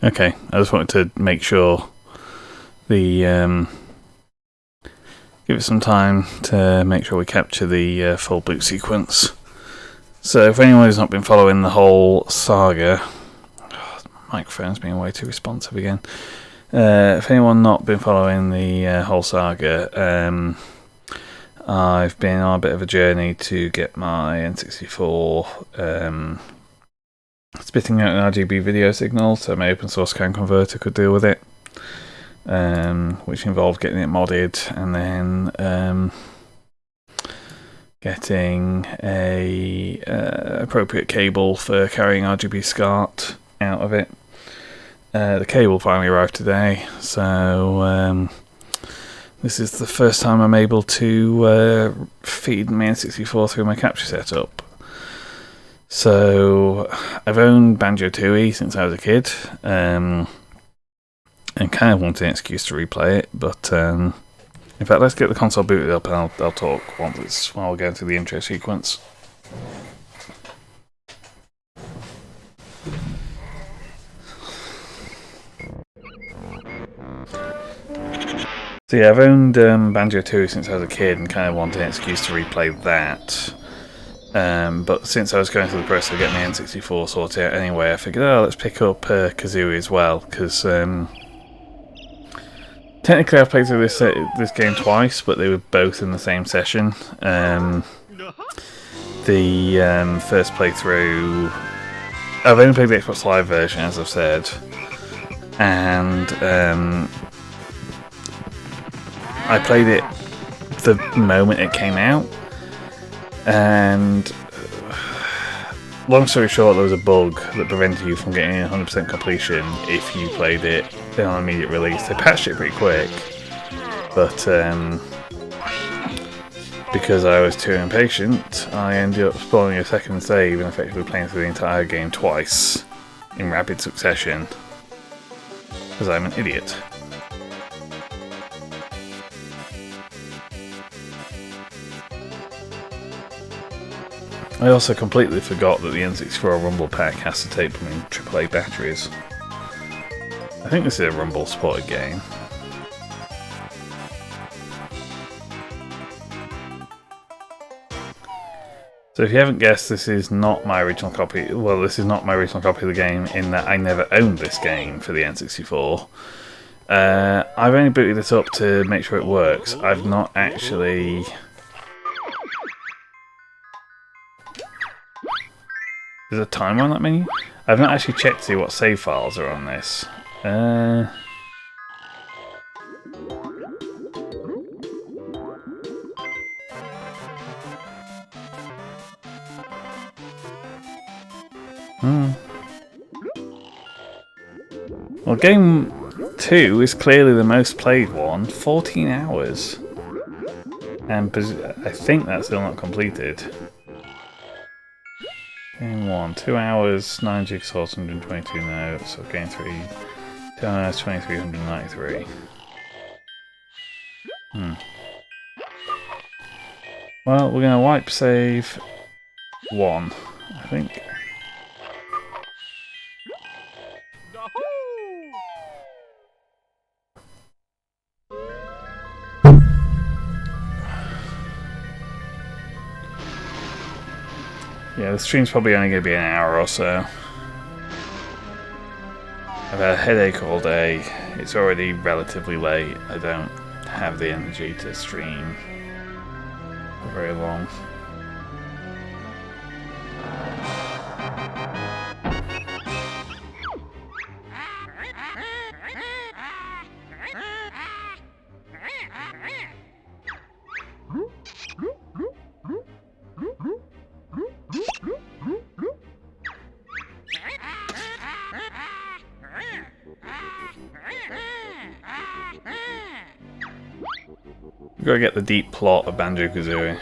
Okay, I just wanted to make sure the give it some time to make sure we capture the full boot sequence. So if anyone has not been following the whole saga, microphone's being way too responsive again. If anyone not been following the whole saga, I've been on a bit of a journey to get my N64 spitting out an RGB video signal so my open source CAN converter could deal with it, which involved getting it modded and then getting a appropriate cable for carrying RGB SCART out of it. The cable finally arrived today, so this is the first time I'm able to feed my N64 through my capture setup. So I've owned Banjo-Tooie since I was a kid, and kind of wanted an excuse to replay it, but in fact, let's get the console booted up and I'll talk while we're going through the intro sequence. So yeah, I've owned Banjo-Tooie since I was a kid and kind of wanted an excuse to replay that. But since I was going through the process of getting my N64 sorted out anyway, I figured, let's pick up Kazooie as well, because technically I've played through this game twice, but they were both in the same session. The first playthrough, I've only played the Xbox Live version, as I've said, and I played it the moment it came out, and long story short, there was a bug that prevented you from getting 100% completion if you played it on immediate release. They patched it pretty quick, but because I was too impatient, I ended up spoiling a second save and effectively playing through the entire game twice in rapid succession, because I'm an idiot. I also completely forgot that the N64 Rumble Pack has to take from AAA batteries. I think this is a Rumble supported game. So if you haven't guessed, this is not my original copy. Well, this is not my original copy of the game in that I never owned this game for the N64. I've only booted this up to make sure it works. I've not actually... There's a timer on that menu? I've not actually checked to see what save files are on this. Well, game 2 is clearly the most played one, 14 hours. And I think that's still not completed. Game 1, 2 hours, 9 jigsaws, 122 notes. So game 3, 2 hours, 2393. Well, we're going to wipe save 1, I think. Yeah, the stream's probably only going to be an hour or so. I've had a headache all day. It's already relatively late. I don't have the energy to stream for very long. We've got to get the deep plot of Banjo-Kazooie.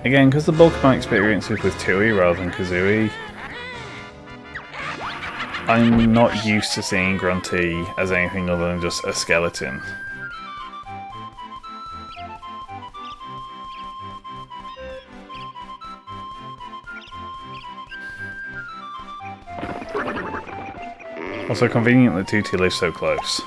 Again, because the bulk of my experience is with Tui rather than Kazooie, I'm not used to seeing Grunty as anything other than just a skeleton. Also convenient that Tutti lives so close.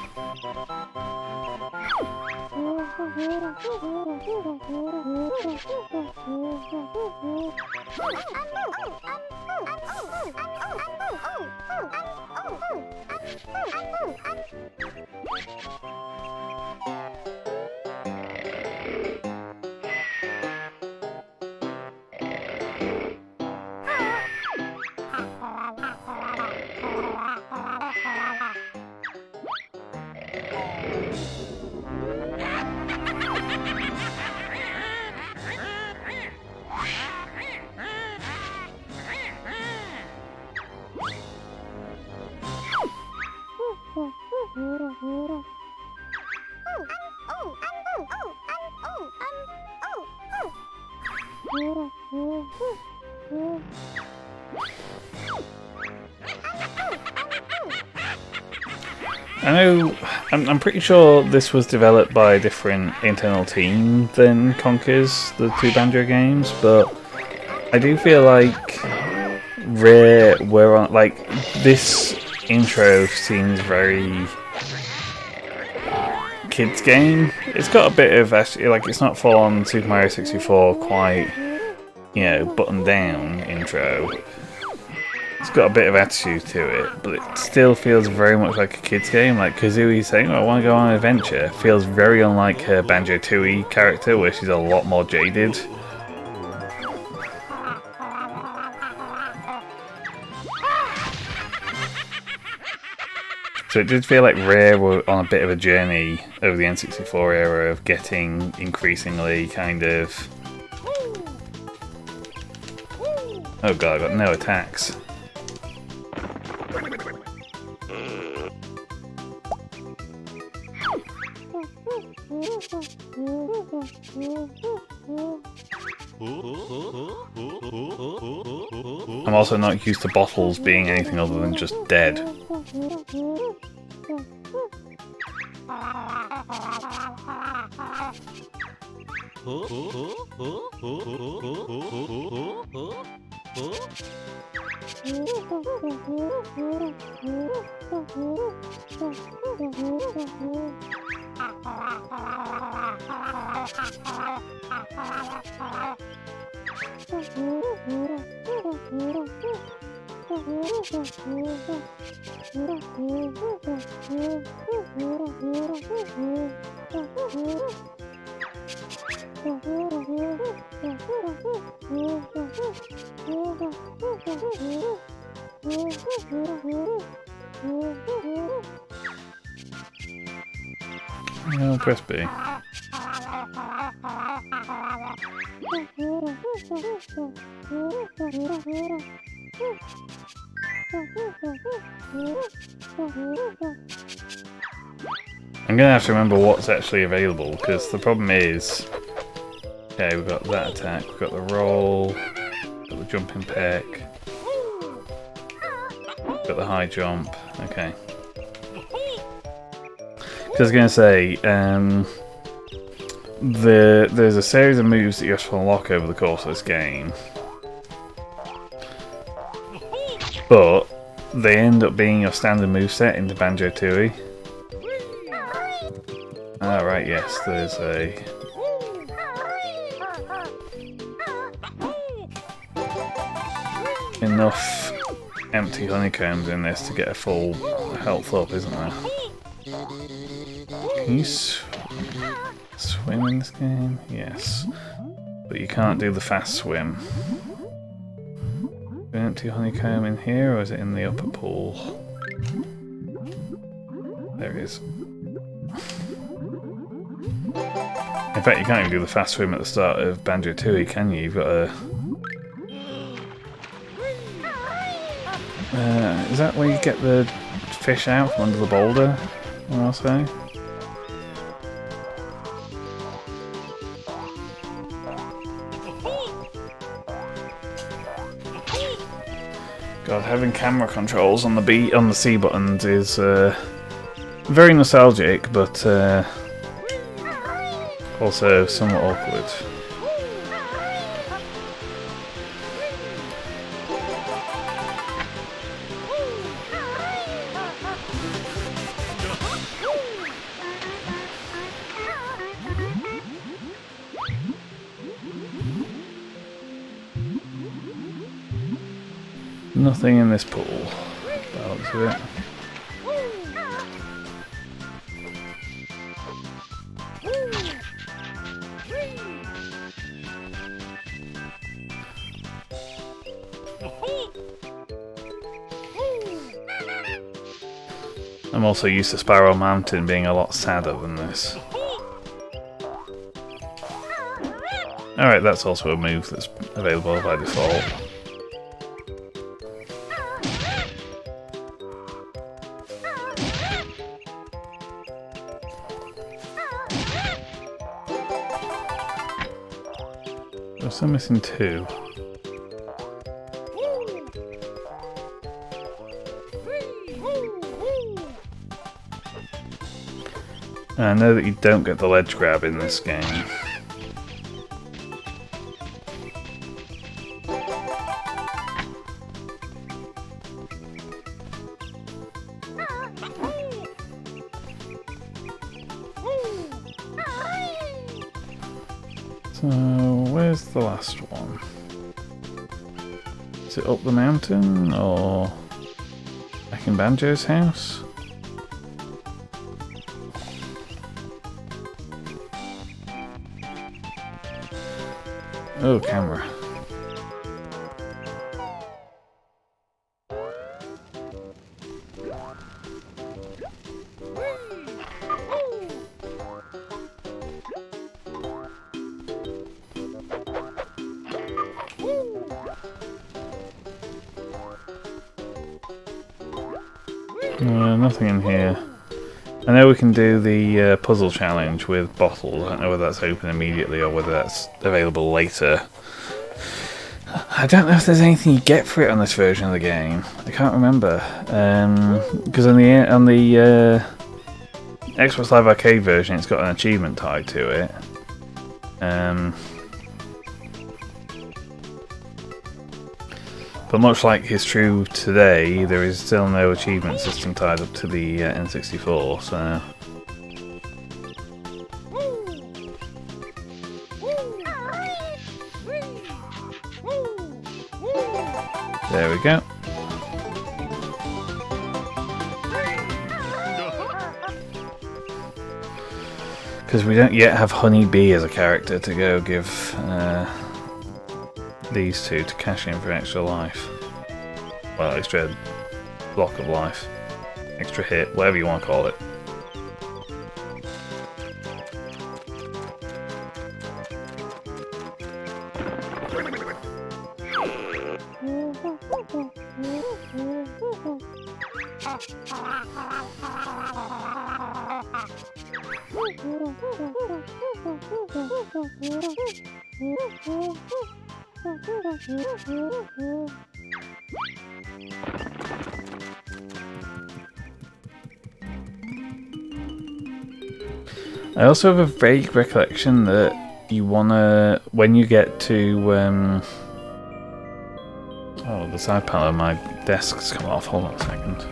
I know, I'm pretty sure this was developed by a different internal team than Conker's, the two Banjo games, but I do feel like Rare were on, like, this intro seems very kids game. It's got a bit of, actually, like, it's not full on Super Mario 64 quite, you know, buttoned down intro. It's got a bit of attitude to it, but it still feels very much like a kid's game. Like Kazooie saying, oh, I want to go on an adventure, feels very unlike her Banjo-Tooie character, where she's a lot more jaded. So it did feel like Rare were on a bit of a journey over the N64 era of getting increasingly kind of... Oh god, I got no attacks. I'm also not used to bottles being anything other than just dead. No, press B. I'm gonna have to remember what's actually available, because the problem is... Okay, we've got that attack, we've got the roll, we've got the jumping peck, we've got the high jump, okay. Because I was going to say, there's a series of moves that you have to unlock over the course of this game, but they end up being your standard moveset into Banjo-Tooie. Ah, right, yes, there's a... enough empty honeycombs in this to get a full health up, isn't there? Can you swim in this game? Yes. But you can't do the fast swim. An empty honeycomb in here, or is it in the upper pool? There it is. In fact, you can't even do the fast swim at the start of Banjo-Tooie, can you? You've got a... is that where you get the fish out from under the boulder? I'll say. God, having camera controls on the C buttons is very nostalgic, but also somewhat awkward. Nothing in this pool, by the looks of it. I'm also used to Spiral Mountain being a lot sadder than this. Alright, that's also a move that's available by default. I'm still missing 2. And I know that you don't get the ledge grab in this game. So, where's the last one? Is it up the mountain, or back in Banjo's house? Oh, camera. Nothing in here. I know we can do the puzzle challenge with bottles. I don't know whether that's open immediately or whether that's available later. I don't know if there's anything you get for it on this version of the game. I can't remember. Because on the Xbox Live Arcade version, it's got an achievement tied to it. But much like is true today, there is still no achievement system tied up to the N64, so... There we go. Because we don't yet have Honey Bee as a character to go give these two to cash in for extra life. Well, extra block of life. Extra hit, whatever you want to call it. I also have a vague recollection that you wanna, when you get to, oh, the side panel of my desk's come off, hold on a second.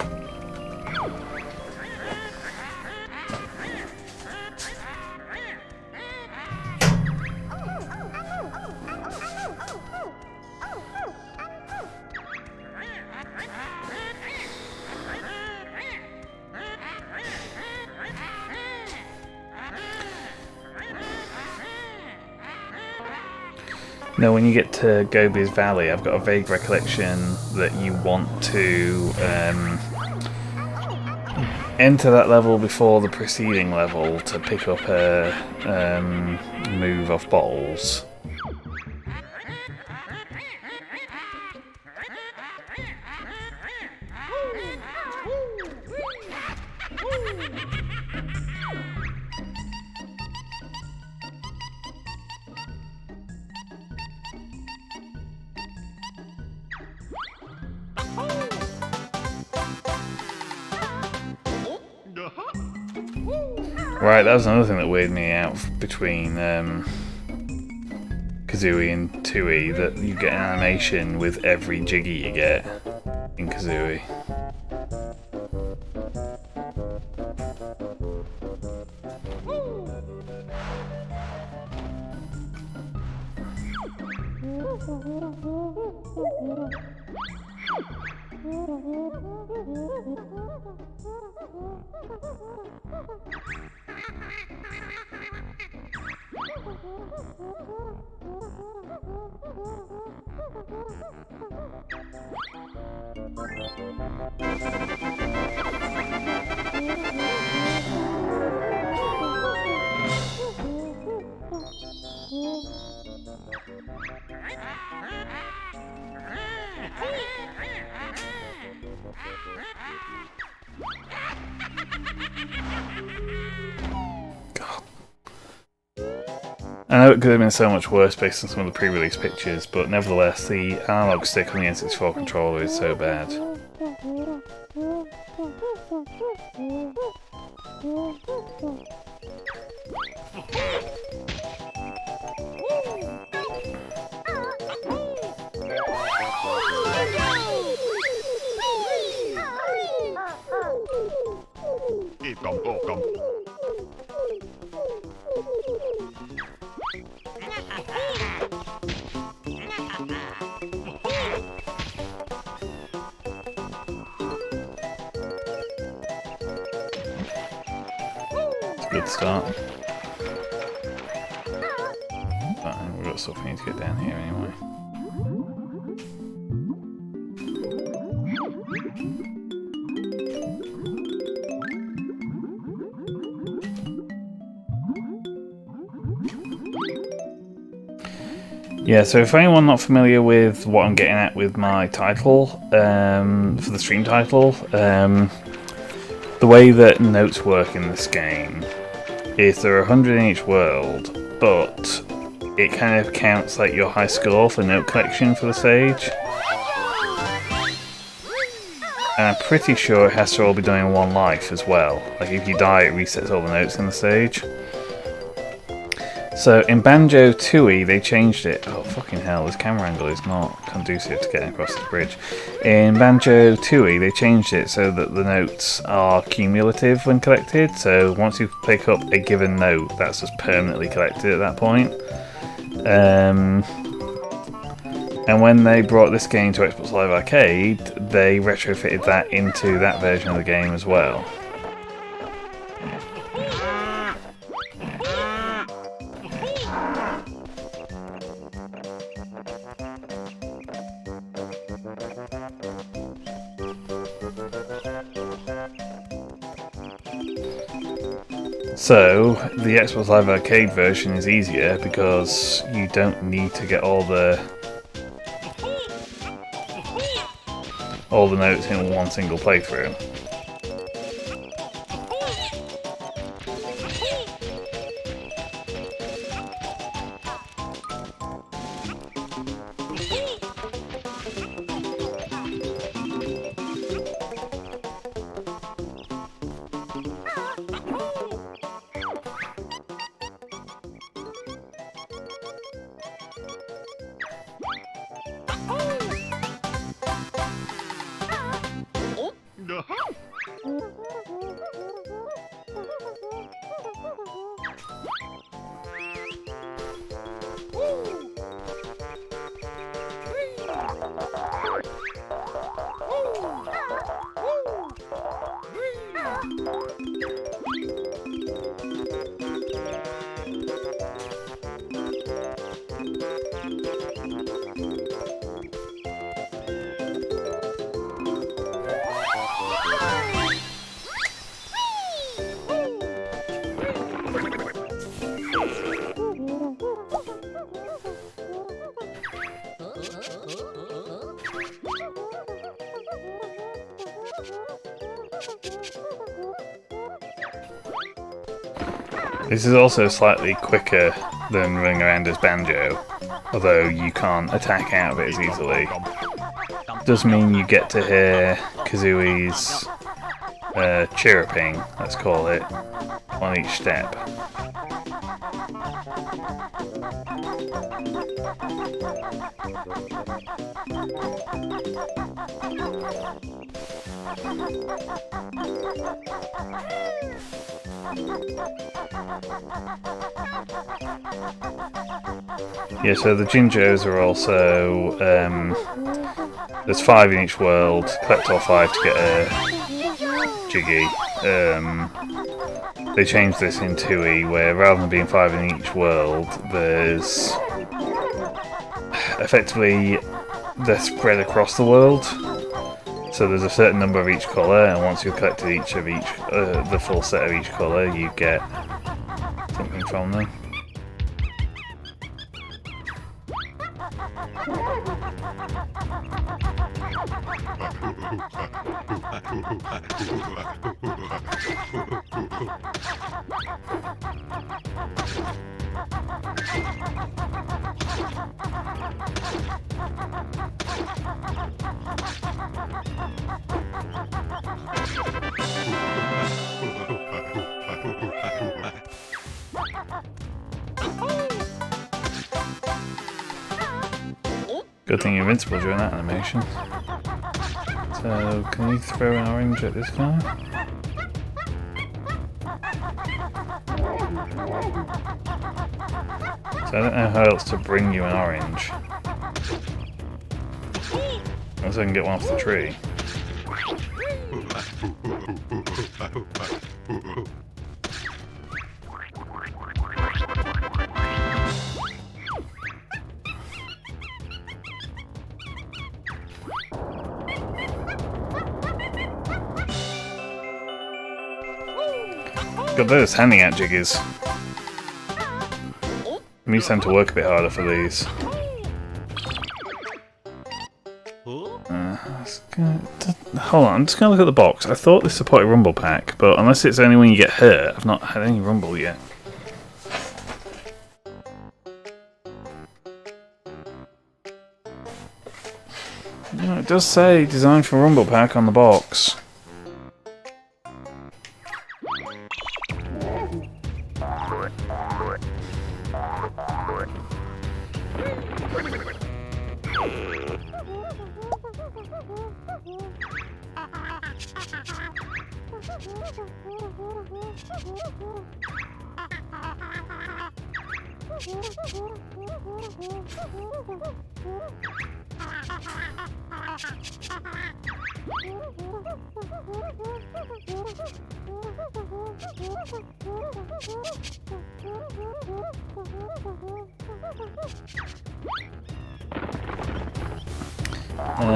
Now, when you get to Gobi's Valley, I've got a vague recollection that you want to enter that level before the preceding level to pick up a move off bottles. Right, that was another thing that weirded me out between Kazooie and Tooie, that you get an animation with every Jiggy you get in Kazooie. God. I know it could have been so much worse based on some of the pre-release pictures, but nevertheless, the analog stick on the N64 controller is so bad. Good start. Fine, we've got stuff we need to get down here anyway. Yeah, so for anyone not familiar with what I'm getting at with my title, for the stream title, the way that notes work in this game is there are 100 in each world, but it kind of counts like your high score for note collection for the stage. And I'm pretty sure it has to all be done in one life as well. Like if you die, it resets all the notes in the stage. So in Banjo-Tooie, they changed it. Oh fucking hell, this camera angle is not conducive to getting across this bridge. In Banjo-Tooie, they changed it so that the notes are cumulative when collected. So once you pick up a given note, that's just permanently collected at that point. And when they brought this game to Xbox Live Arcade, they retrofitted that into that version of the game as well. So, the Xbox Live Arcade version is easier because you don't need to get all the notes in one single playthrough. This is also slightly quicker than running around as Banjo, although you can't attack out of it as easily. Does mean you get to hear Kazooie's chirruping, let's call it, on each step. Yeah, so the Jinjos are also, there's 5 in each world, collect all 5 to get a Jiggy. They changed this in 2E, where rather than being 5 in each world, there's effectively, they're spread across the world. So there's a certain number of each colour, and once you've collected each of each, the full set of each colour, you get something from them. Good thing you're invincible during that animation. So, can you throw an orange at this guy? So I don't know how else to bring you an orange. Unless I can get one off the tree. God, those handing out jiggies. I'm used to having to work a bit harder for these. Hold on, I'm just going to look at the box. I thought this supported Rumble Pack, but unless it's only when you get hurt, I've not had any Rumble yet. No, it does say designed for Rumble Pack on the box.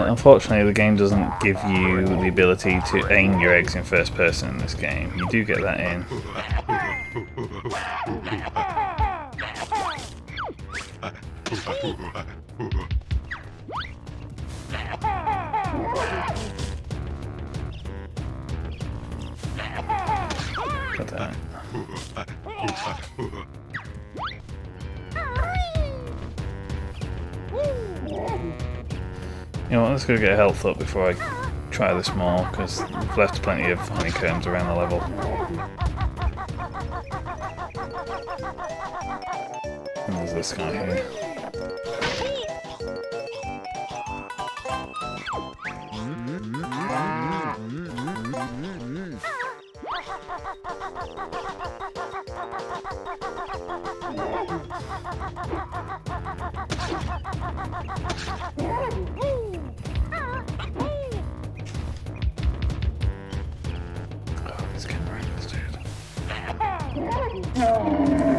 Unfortunately, the game doesn't give you the ability to aim your eggs in first person in this game. You do get that in. Got that. You know what, let's go get a health up before I try this more, because we've left plenty of honeycombs around the level. And there's this guy here.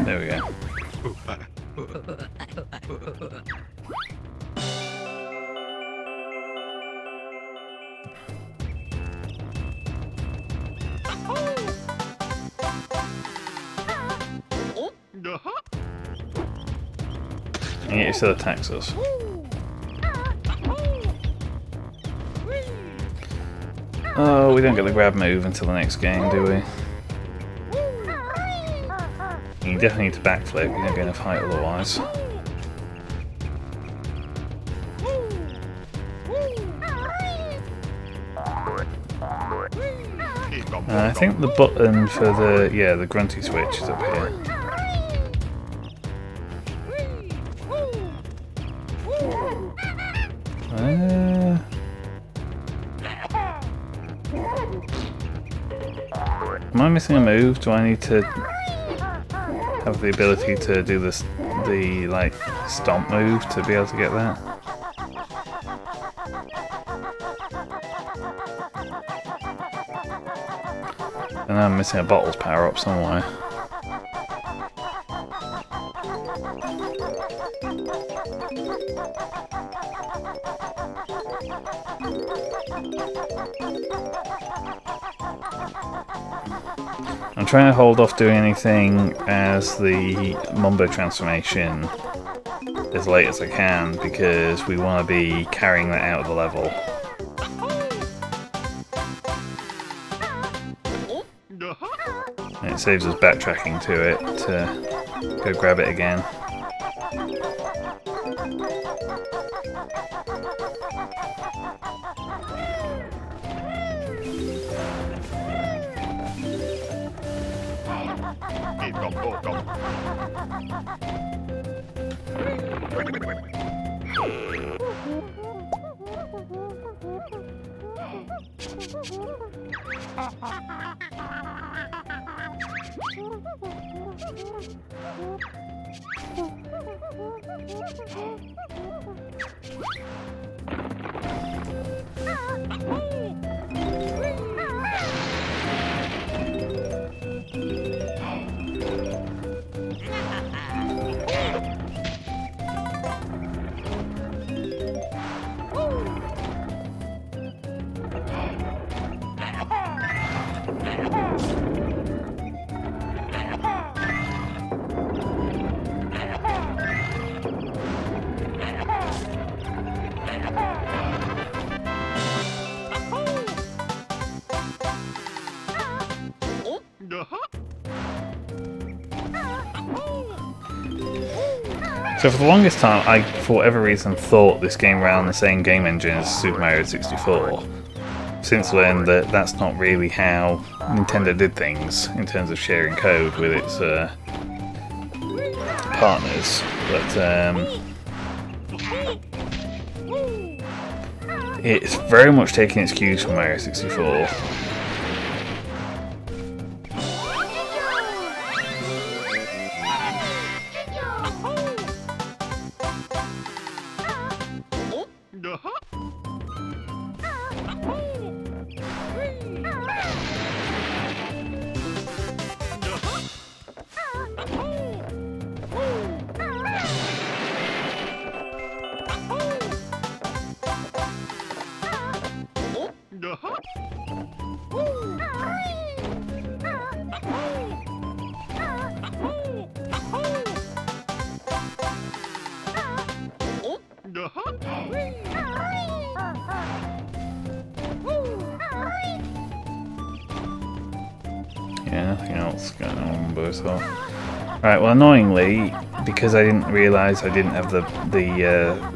There we go. And yet it still attacks us. Oh, we don't get the grab move until the next game, do we? You definitely need to backflip, you don't get enough height otherwise. I think the button for the grunty switch is up here. Am I missing a move? Do I need to have the ability to do this, the like stomp move to be able to get that? And I'm missing a bottles power up somewhere. I'm trying to hold off doing anything as the Mumbo transformation as late as I can because we want to be carrying that out of the level. And it saves us backtracking to it to go grab it again. So for the longest time, I, for whatever reason, thought this game ran on the same game engine as Super Mario 64. Since learned that that's not really how Nintendo did things in terms of sharing code with its partners. But it's very much taking its cues from Mario 64. Yeah, nothing else going on both sides. Right, well annoyingly, because I didn't realise I didn't have the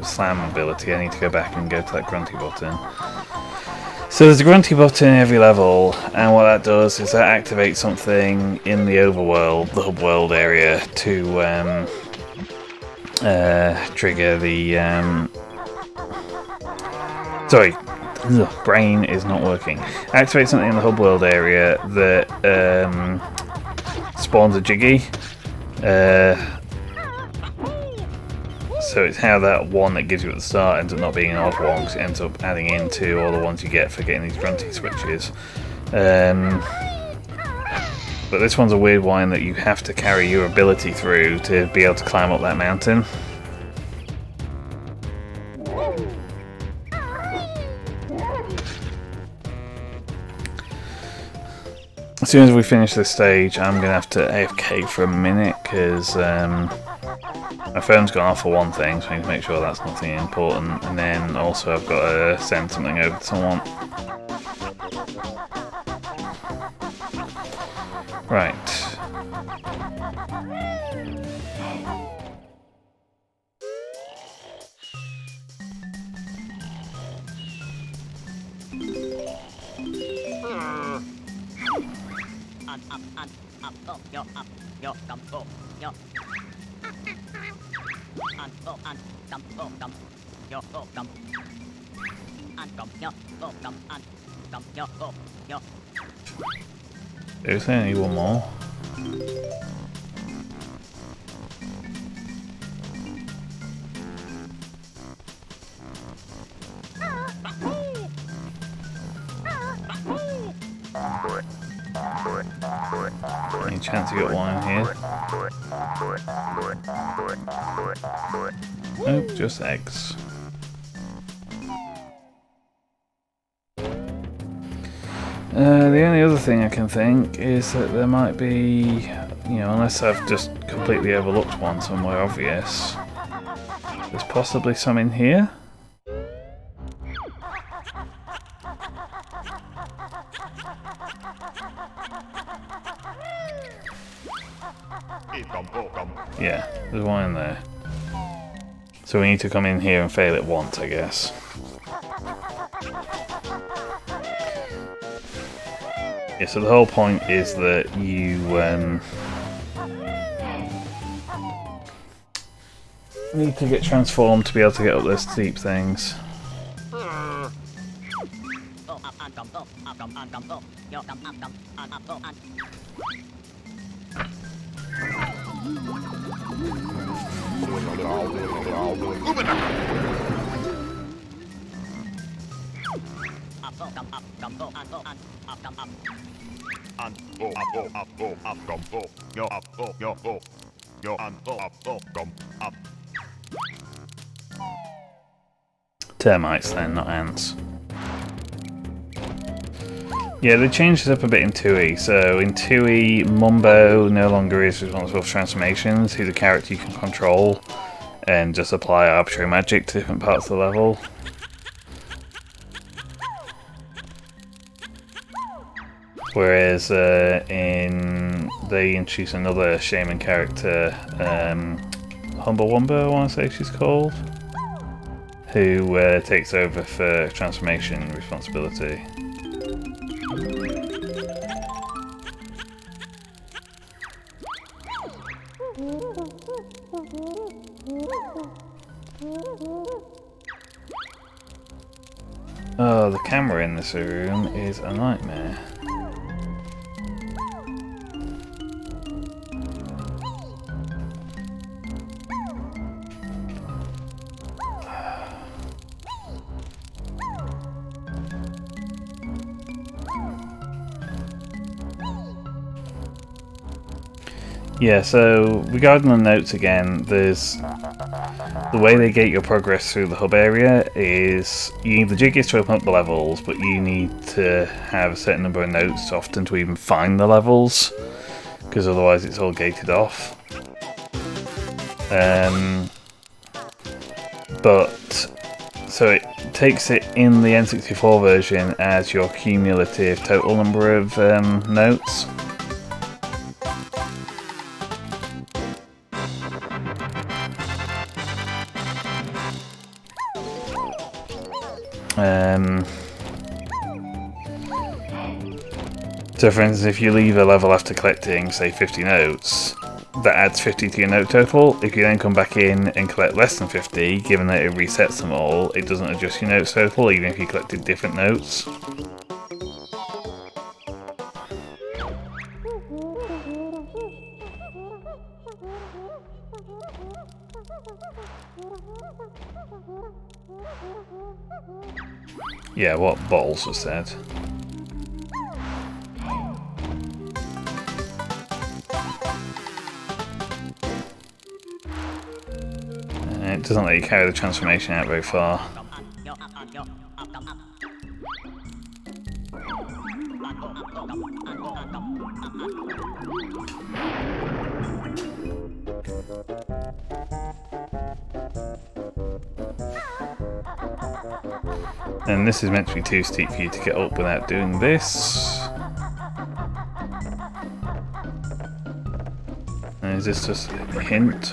slam ability, I need to go back and go to that grunty button. So there's a grunty button in every level, and what that does is that activates something in the overworld, the hub world area, to trigger the sorry, the brain is not working. Activate something in the hub world area that spawns a Jiggy. So it's how that one that gives you at the start ends up not being an odd one, because it ends up adding into all the ones you get for getting these grunty switches. But this one's a weird one that you have to carry your ability through to be able to climb up that mountain. As soon as we finish this stage, I'm going to have to AFK for a minute, because my phone's gone off for one thing, so I need to make sure that's nothing important, and then also I've got to send something over to someone. Right. Seriously, I need one more. Any chance you got one in here? Nope, just eggs. The only other thing I can think is that there might be, you know, unless I've just completely overlooked one somewhere obvious, there's possibly some in here? Yeah, there's one in there. So we need to come in here and fail it once, I guess. Yeah, so the whole point is that you need to get transformed to be able to get up those steep things. Termites then, not ants. Yeah, they changed it up a bit in 2E. So in 2E, Mumbo no longer is responsible for transformations. He's a character you can control and just apply arbitrary magic to different parts of the level. Whereas they introduce another shaman character, Humblewumbo, I want to say she's called, who takes over for transformation responsibility. Oh, the camera in this room is a nightmare. Yeah, so regarding the notes again, there's the way they gate your progress through the hub area is you need the jiggies to open up the levels, but you need to have a certain number of notes often to even find the levels, because otherwise it's all gated off. So it takes it in the N64 version as your cumulative total number of notes. So for instance, if you leave a level after collecting, say, 50 notes, that adds 50 to your note total. If you then come back in and collect less than 50, given that it resets them all, it doesn't adjust your notes total, even if you collected different notes. Yeah, what Bottles was said. It doesn't let you carry the transformation out very far. And this is meant to be too steep for you to get up without doing this. And is this just a hint?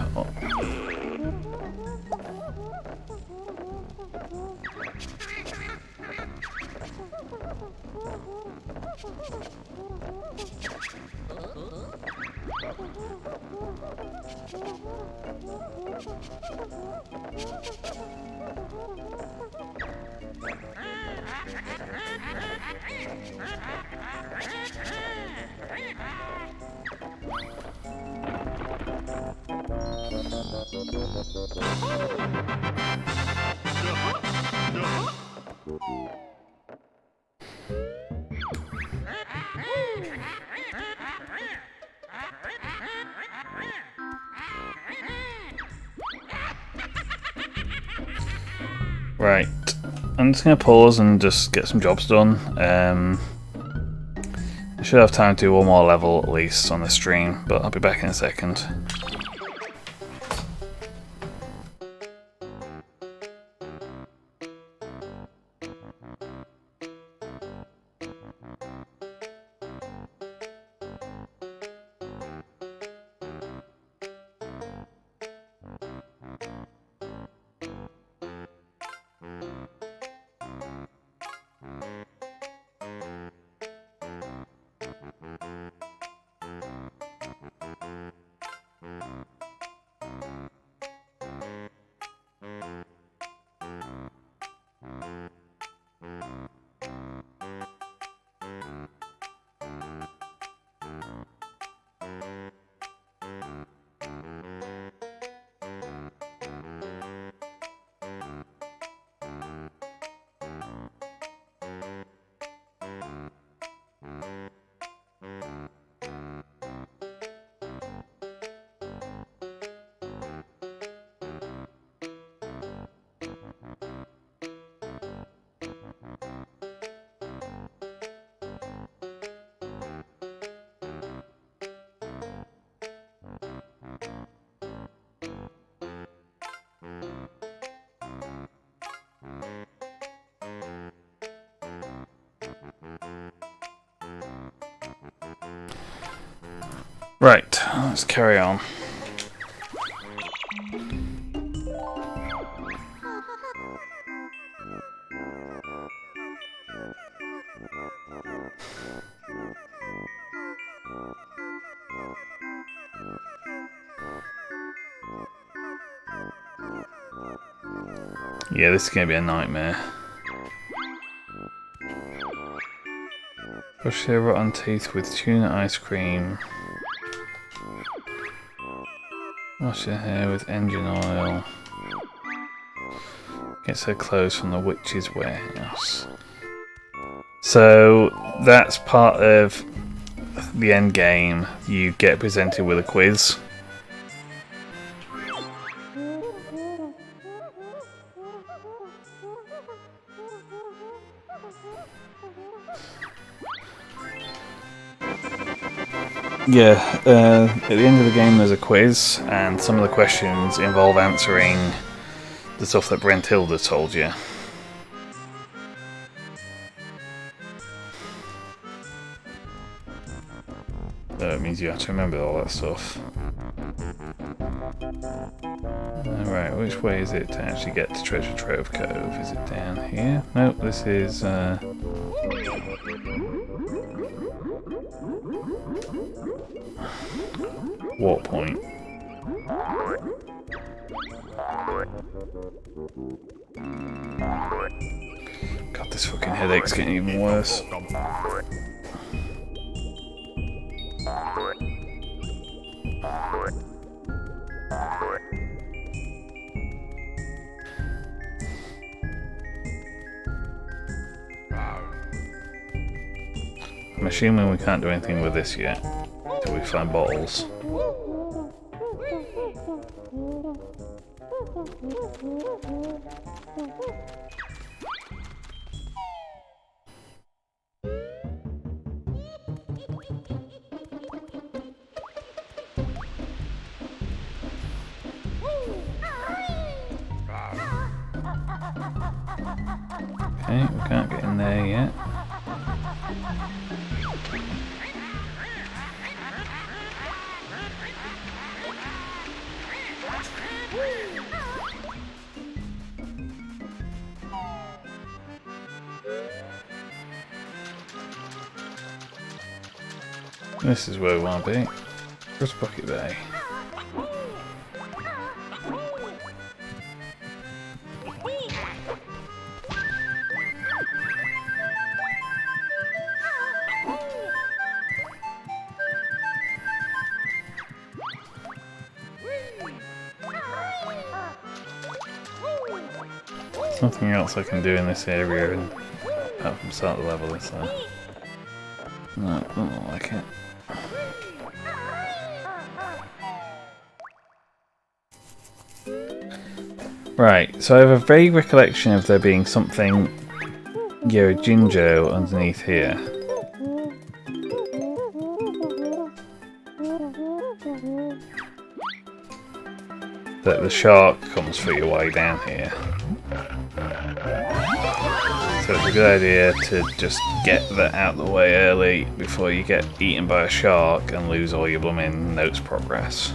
Right, I'm just going to pause and just get some jobs done. I should have time to do one more level at least on the stream, but I'll be back in a second. Right, let's carry on. Yeah, this is going to be a nightmare. Brush your rotten teeth with tuna ice cream. Wash your hair with engine oil. Gets her clothes from the witch's warehouse. So that's part of the end game. You get presented with a quiz. Yeah, at the end of the game there's a quiz, and some of the questions involve answering the stuff that Brentilda told you. So it means you have to remember all that stuff. Alright, which way is it to actually get to Treasure Trove Cove? Is it down here? Nope, this is... Warp point. God, this fucking headache's getting even worse. I'm assuming we can't do anything with this yet until we find bottles. Okay, we can't get in there yet. This is where we want to be. Cross Bucket Bay. There's nothing else I can do in this area and apart from start the level, so no, don't like it. Right, so I have a vague recollection of there being something Yojinjo underneath here. That the shark comes for your way down here. So it's a good idea to just get that out of the way early before you get eaten by a shark and lose all your blooming notes progress.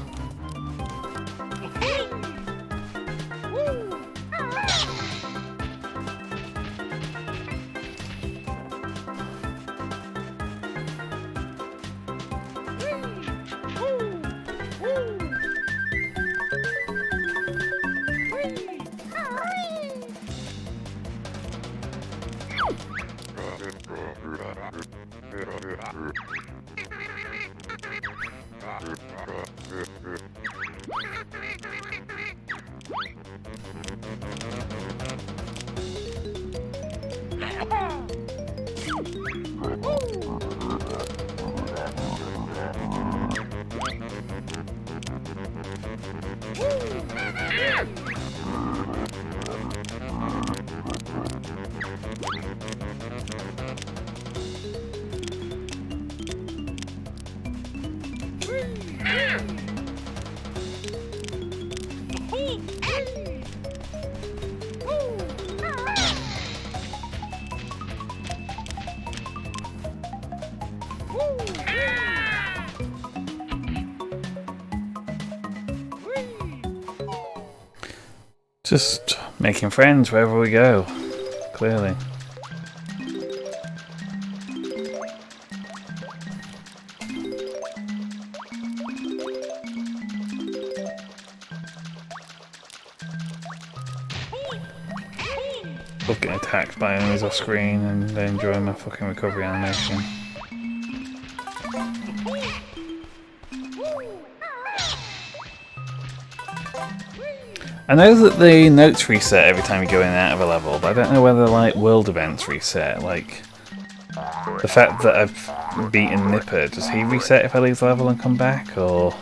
Just making friends wherever we go, clearly. Love getting attacked by enemies off screen and enjoying my fucking recovery animation. I know that the notes reset every time you go in and out of a level, but I don't know whether like world events reset. Like the fact that I've beaten Nipper, does he reset if I leave the level and come back, or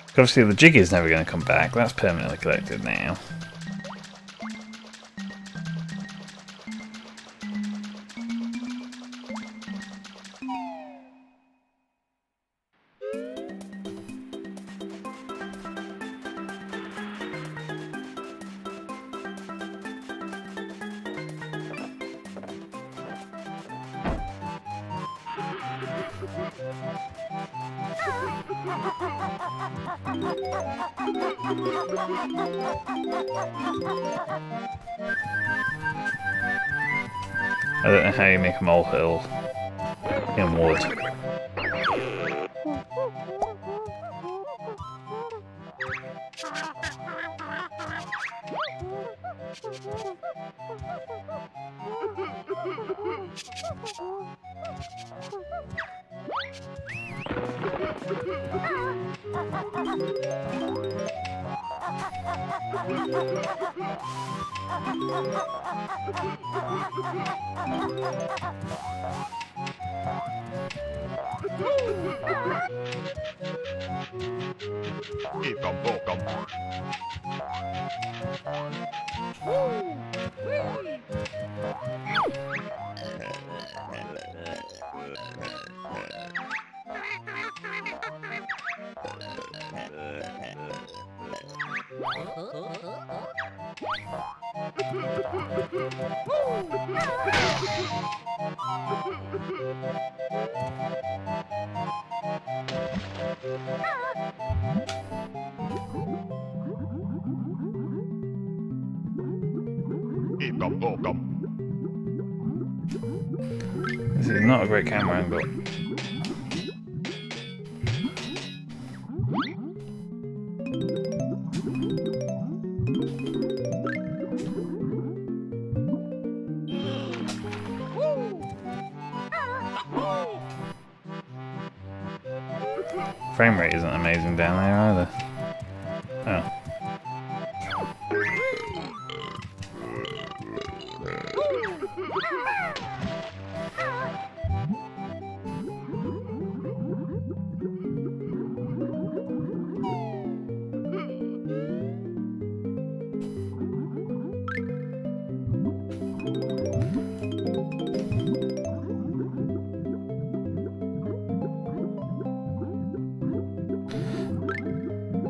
obviously the jig is never going to come back. That's permanently collected now. I don't know how you make a molehill in wood. This is not a great camera angle. Frame rate isn't amazing down there either. Oh.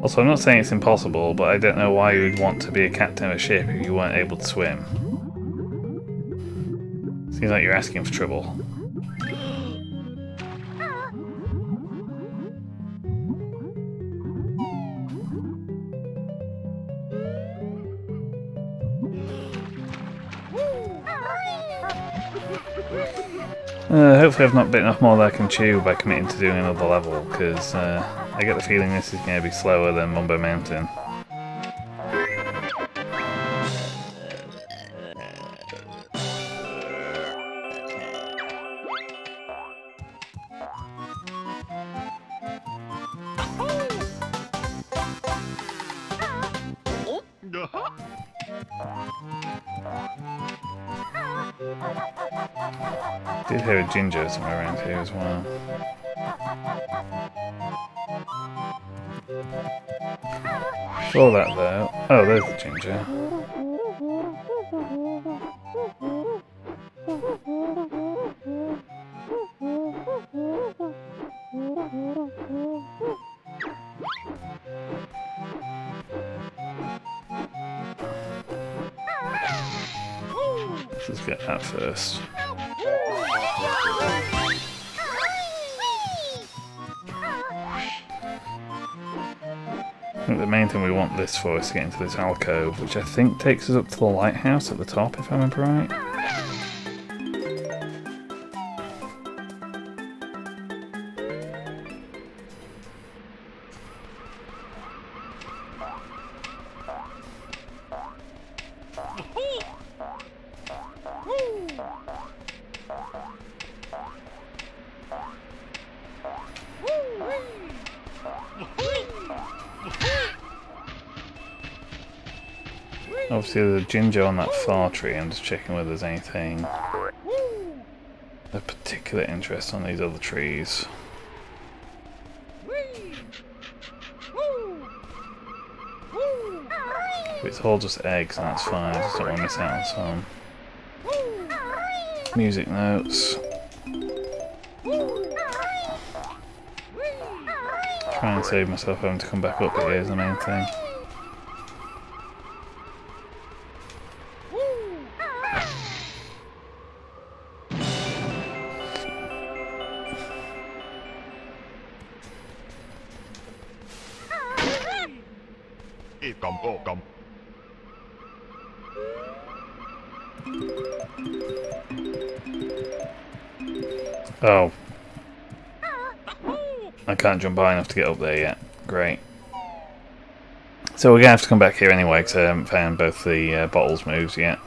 Also, I'm not saying it's impossible, but I don't know why you would want to be a captain of a ship if you weren't able to swim. Seems like you're asking for trouble. Hopefully I've not bitten off more than I can chew by committing to doing another level, because I get the feeling this is going to be slower than Mumbo Mountain. Did hear a ginger somewhere around here as well. Saw that though. Oh, there's the ginger. Let's get that first. I think the main thing we want this for is to get into this alcove, which I think takes us up to the lighthouse at the top, if I remember right. Obviously there's a ginger on that far tree. I'm just checking whether there's anything of particular interest on these other trees. It's all just eggs and that's fine, I just don't want to miss out on some music notes. Try and save myself having to come back up here is the main thing. Oh. I can't jump high enough to get up there yet. Great. So we're going to have to come back here anyway because I haven't found both the bottles moves yet.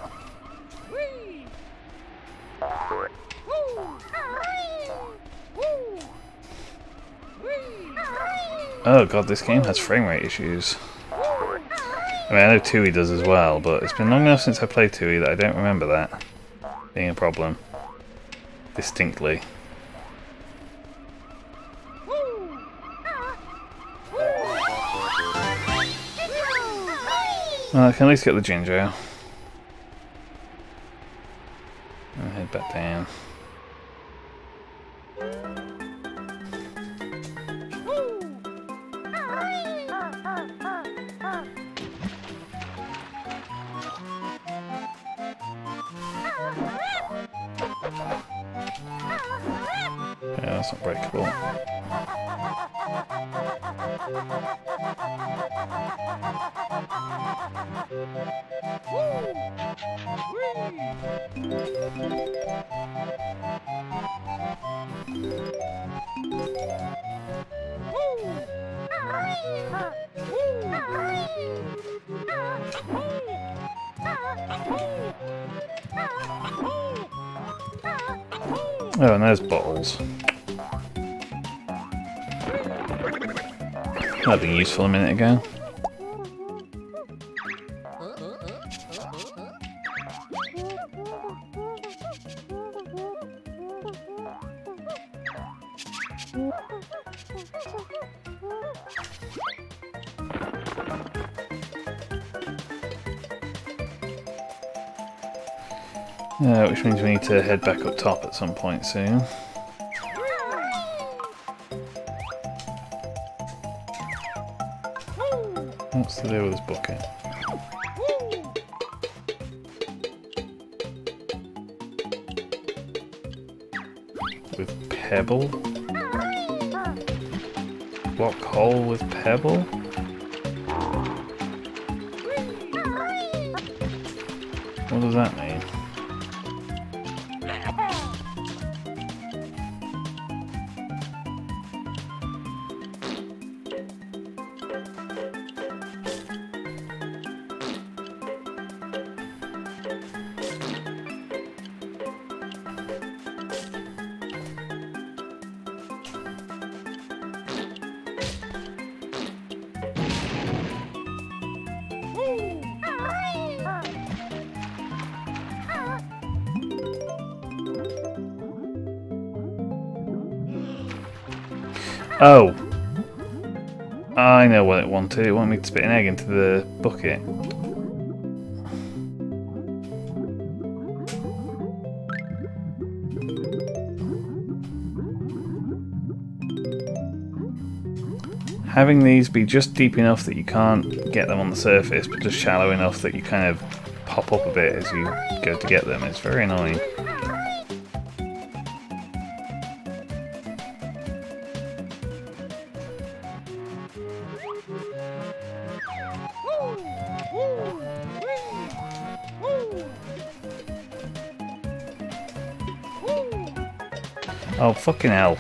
Oh god, this game has frame rate issues. I mean, I know Tui does as well, but it's been long enough since I played Tui that I don't remember that being a problem. Distinctly. Well, I can at least get the ginger. And head back down. Yeah, that's not breakable. Oh, and there's bottles. That'd been useful a minute ago. Which means we need to head back up top at some point soon. What's the deal with this bucket? With pebble? Block hole with pebble? What does that mean? Oh! I know what it wanted. It wanted me to spit an egg into the bucket. Having these be just deep enough that you can't get them on the surface, but just shallow enough that you kind of pop up a bit as you go to get them is very annoying. Oh, fucking hell.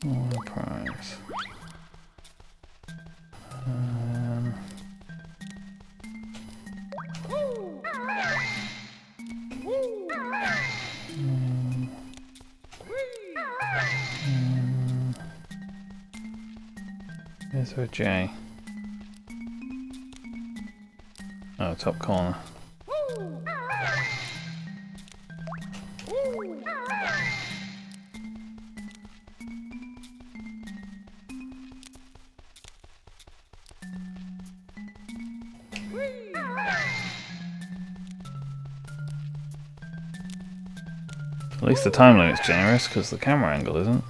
More prize. Is there a J? Oh, top corner. At least the time limit's generous, because the camera angle isn't.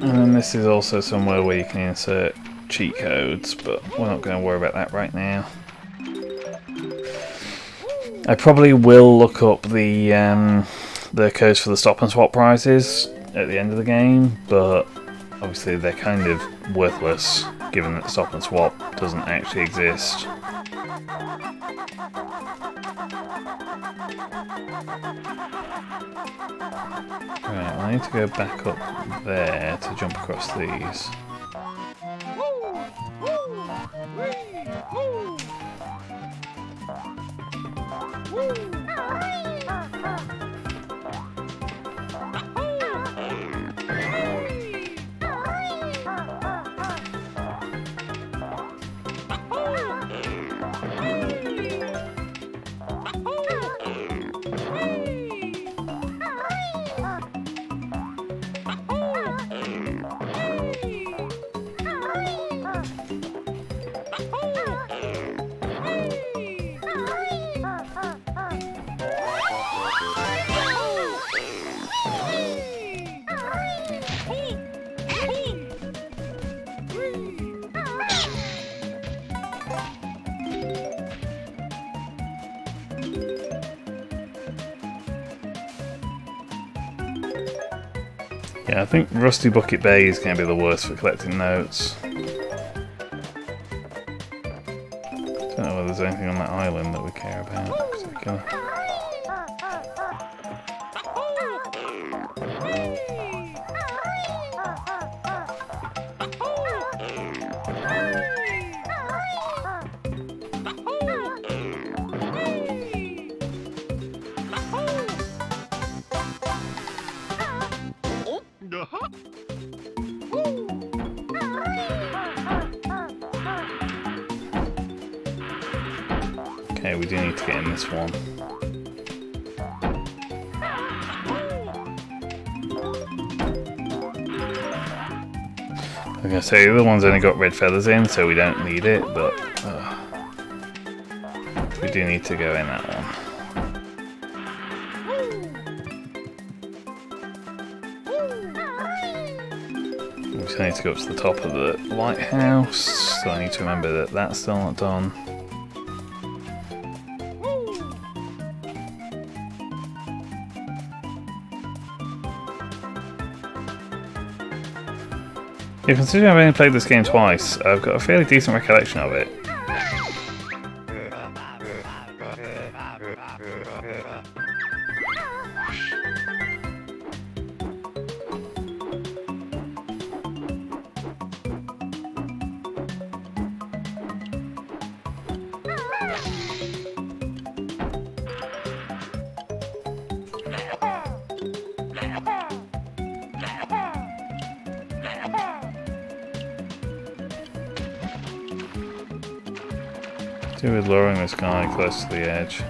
And then this is also somewhere where you can insert cheat codes, but we're not going to worry about that right now. I probably will look up the codes for the stop and swap prizes at the end of the game, but obviously they're kind of worthless given that stop and swap doesn't actually exist. Right, I need to go back up there to jump across these. Yeah, I think Rusty Bucket Bay is going to be the worst for collecting notes. Don't know whether there's anything on that island that we care about in particular. Okay, we do need to get in this one. I was going to say, the other one's only got red feathers in, so we don't need it, but we do need to go in that one. We still need to go up to the top of the lighthouse, so I need to remember that that's still not done. Yeah, considering I've only played this game twice, I've got a fairly decent recollection of it. Do with lowering this guy close to the edge.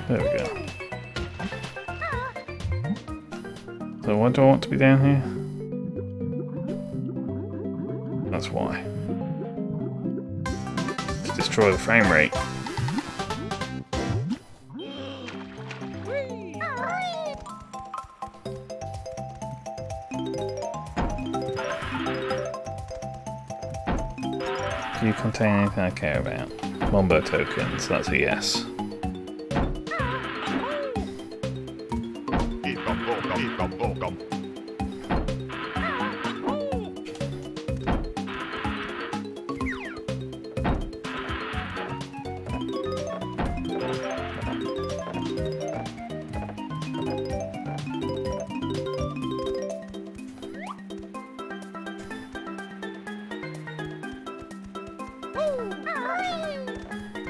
There we go. So what do I want to be down here? That's why. To destroy the frame rate. Do you contain anything I care about? Wombo tokens, that's a yes.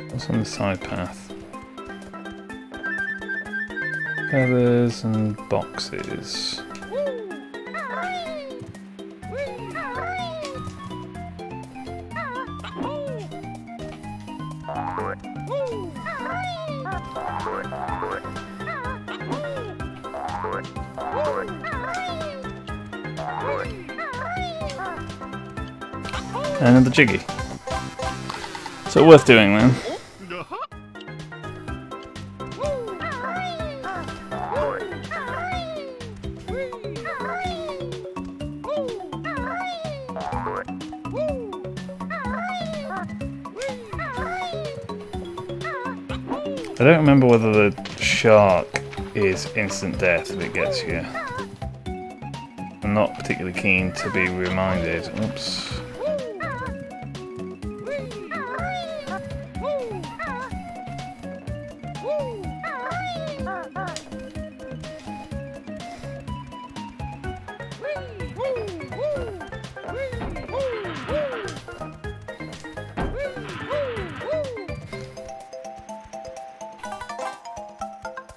What's on the side path? Feathers and boxes. And another jiggy. So worth doing then. I don't remember whether the shark is instant death if it gets you. I'm not particularly keen to be reminded. Oops.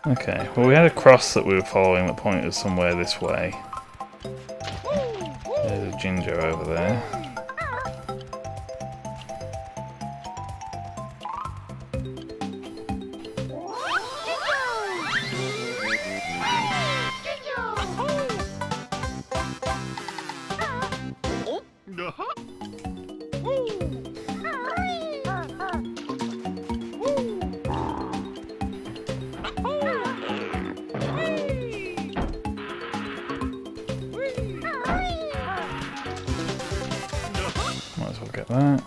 Okay, well we had a cross that we were following that pointed us somewhere this way. There's a ginger over there. Might as well get that.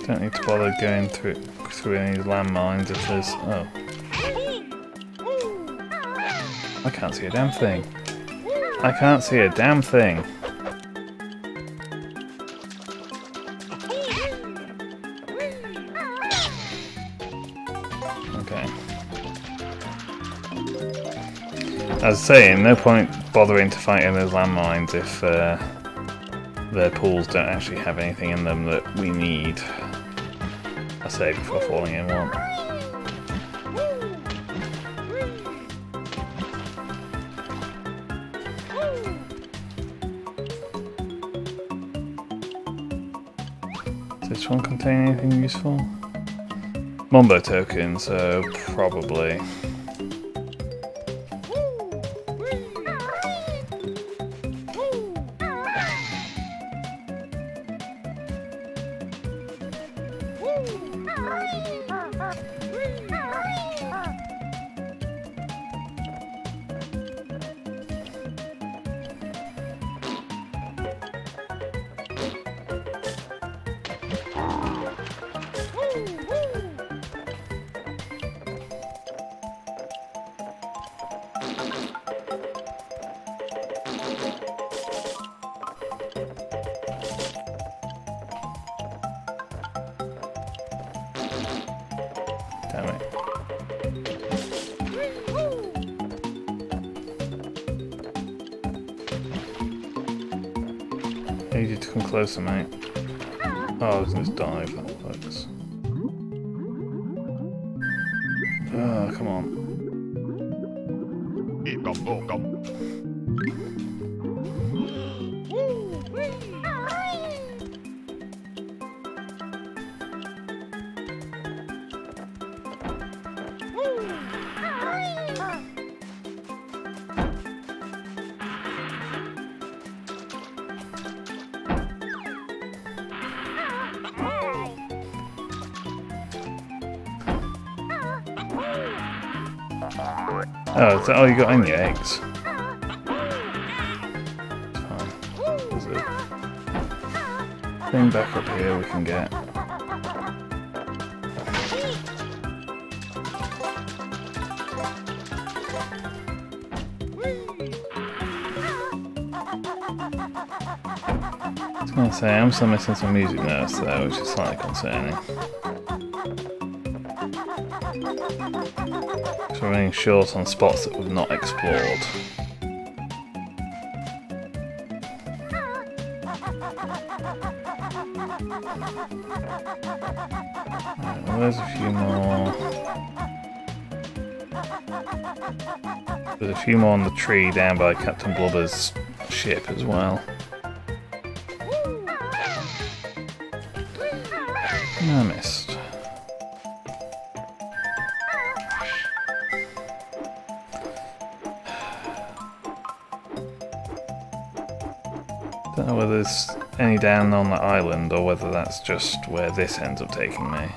Don't need to bother going through any landmines if there's... oh. I can't see a damn thing. I can't see a damn thing. Okay. As I was saying, no point bothering to fight in those landmines if their pools don't actually have anything in them that we need. I say before falling in one. Does this one contain anything useful? Mumbo token, so probably. Damn it. I need you to come closer, mate. Oh, I was going to dive, that works. Oh, come on. Oh, is that all you got in your eggs? Fine. There's a thing back up here we can get. I was going to say, I'm still missing some music notes though, which is slightly concerning. So we're running short on spots that we've not explored. Right, well, there's a few more. There's a few more on the tree down by Captain Blubber's ship as well. I missed. Don't know whether there's any down on the island or whether that's just where this ends up taking me.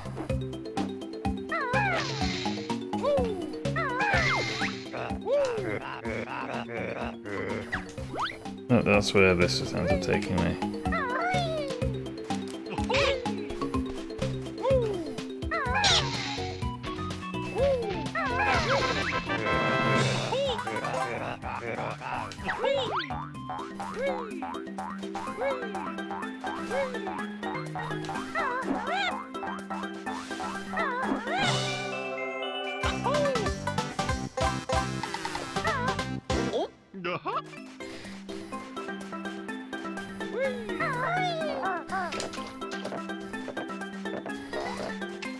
No, that's where this just ends up taking me.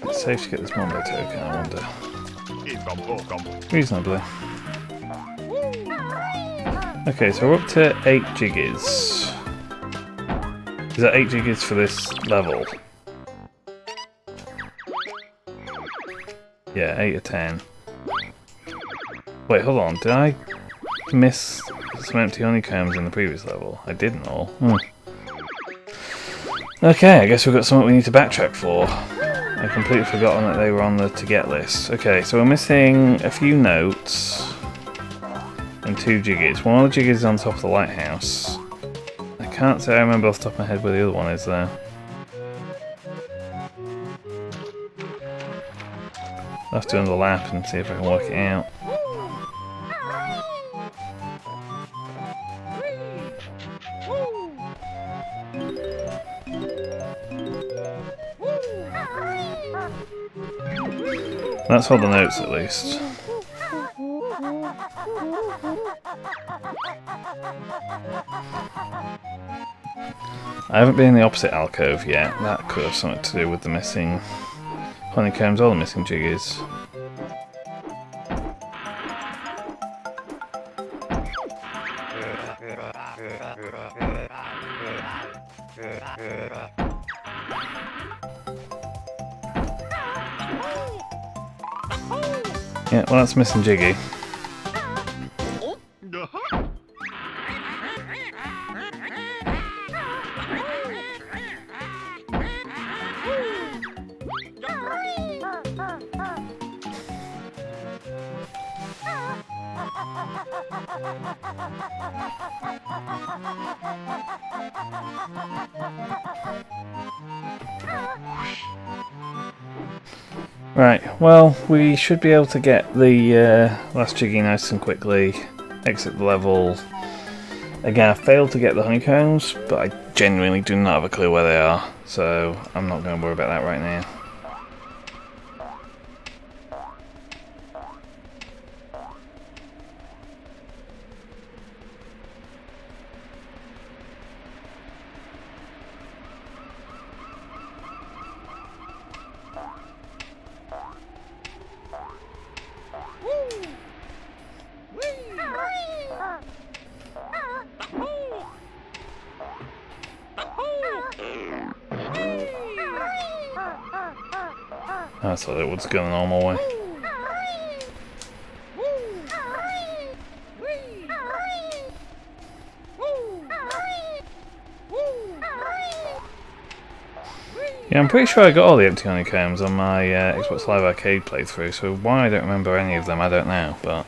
It's safe to get this Mumbo token, I wonder. Reasonably. Okay, so we're up to 8 jiggies. Is that 8 jiggies for this level? Yeah, 8 or 10. Wait, hold on, did I miss some empty honeycombs in the previous level? I didn't all. Okay, I guess we've got something we need to backtrack for. I completely forgotten that they were on the to get list. Okay, so we're missing a few notes and 2 jiggies. One of the jiggies is on top of the lighthouse. I can't say I remember off the top of my head where the other one is though. I'll have to do another lap and see if I can work it out. That's all the notes at least. I haven't been in the opposite alcove yet. That could have something to do with the missing honeycombs or the missing jiggies. Yeah, well, that's missing Jiggy. Right, well, we should be able to get the last Jiggy nice and quickly, exit the level. Again, I failed to get the honeycombs, but I genuinely do not have a clue where they are, so I'm not going to worry about that right now. I thought it would go the normal way. Yeah, I'm pretty sure I got all the empty honeycombs on my Xbox Live Arcade playthrough, so why I don't remember any of them, I don't know, but...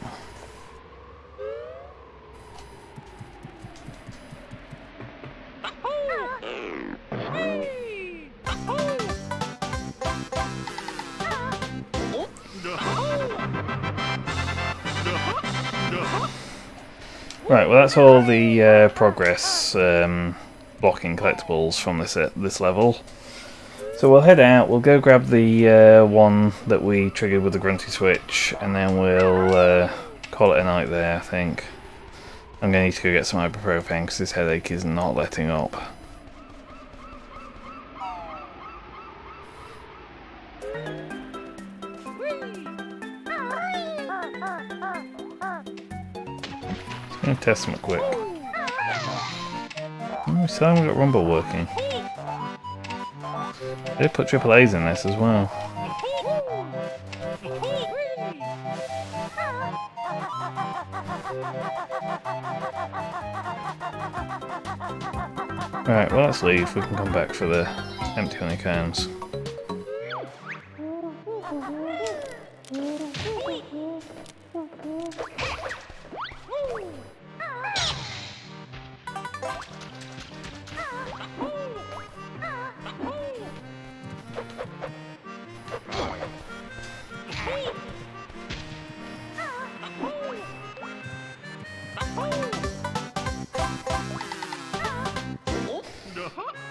Right, well that's all the progress blocking collectibles from this level. So we'll head out, we'll go grab the one that we triggered with the grunty switch, and then we'll call it a night there, I think. I'm going to need to go get some ibuprofen because this headache is not letting up. I'm going to test them quick. Oh, we still haven't got Rumble working. They put AAAs in this as well. Alright, well let's leave. We can come back for the empty honeycombs.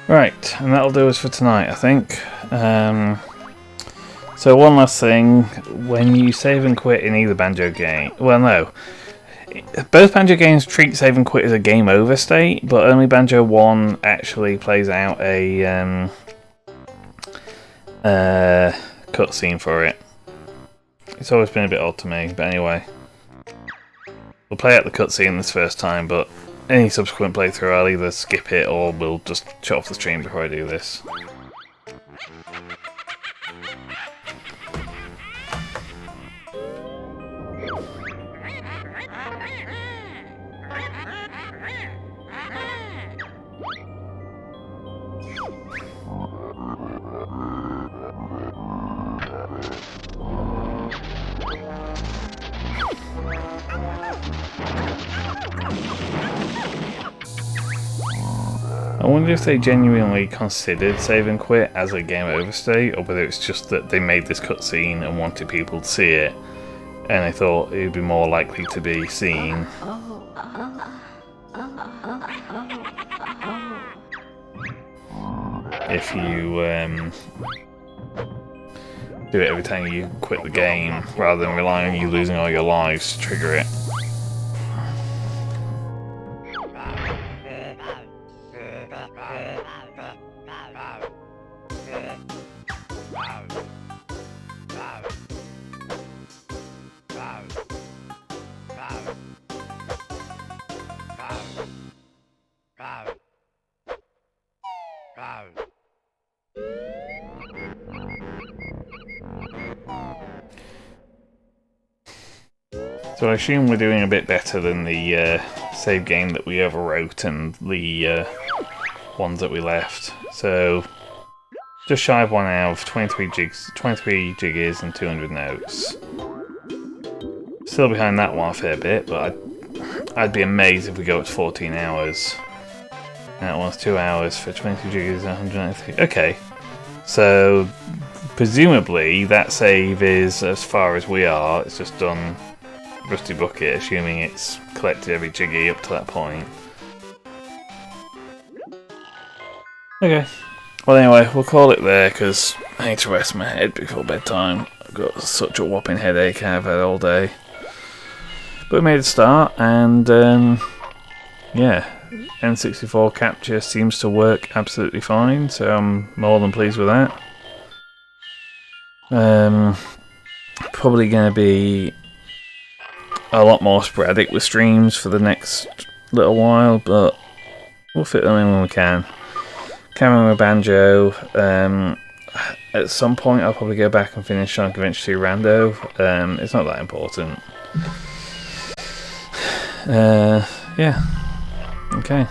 Right, and that'll do us for tonight, I think. So one last thing, when you save and quit in either Banjo game... Well, no. Both Banjo games treat save and quit as a game over state, but only Banjo 1 actually plays out a cutscene for it. It's always been a bit odd to me, but anyway. We'll play out the cutscene this first time, but any subsequent playthrough I'll either skip it or we'll just shut off the stream before I do this. I wonder if they genuinely considered save and quit as a game over state, or whether it's just that they made this cutscene and wanted people to see it, and they thought it would be more likely to be seen. If you do it every time you quit the game, rather than relying on you losing all your lives to trigger it. So I assume we're doing a bit better than the save game that we overwrote and the ones that we left. So just shy of 1 hour, 23 jiggies and 200 notes. Still behind that one a fair bit, but I'd be amazed if we go up to 14 hours. That one's 2 hours for 22 jiggies and 193. Okay, so presumably that save is as far as we are. It's just done Rusty Bucket, assuming it's collected every jiggy up to that point. Okay, well anyway, we'll call it there because I need to rest my head before bedtime. I've got such a whopping headache I've had all day. But we made a start, and yeah, N64 capture seems to work absolutely fine, so I'm more than pleased with that. Probably going to be a lot more sporadic with streams for the next little while, but we'll fit them in when we can. Carrying with Banjo. At some point I'll probably go back and finish Sonic Adventure 2 Rando. It's not that important. Yeah. Okay.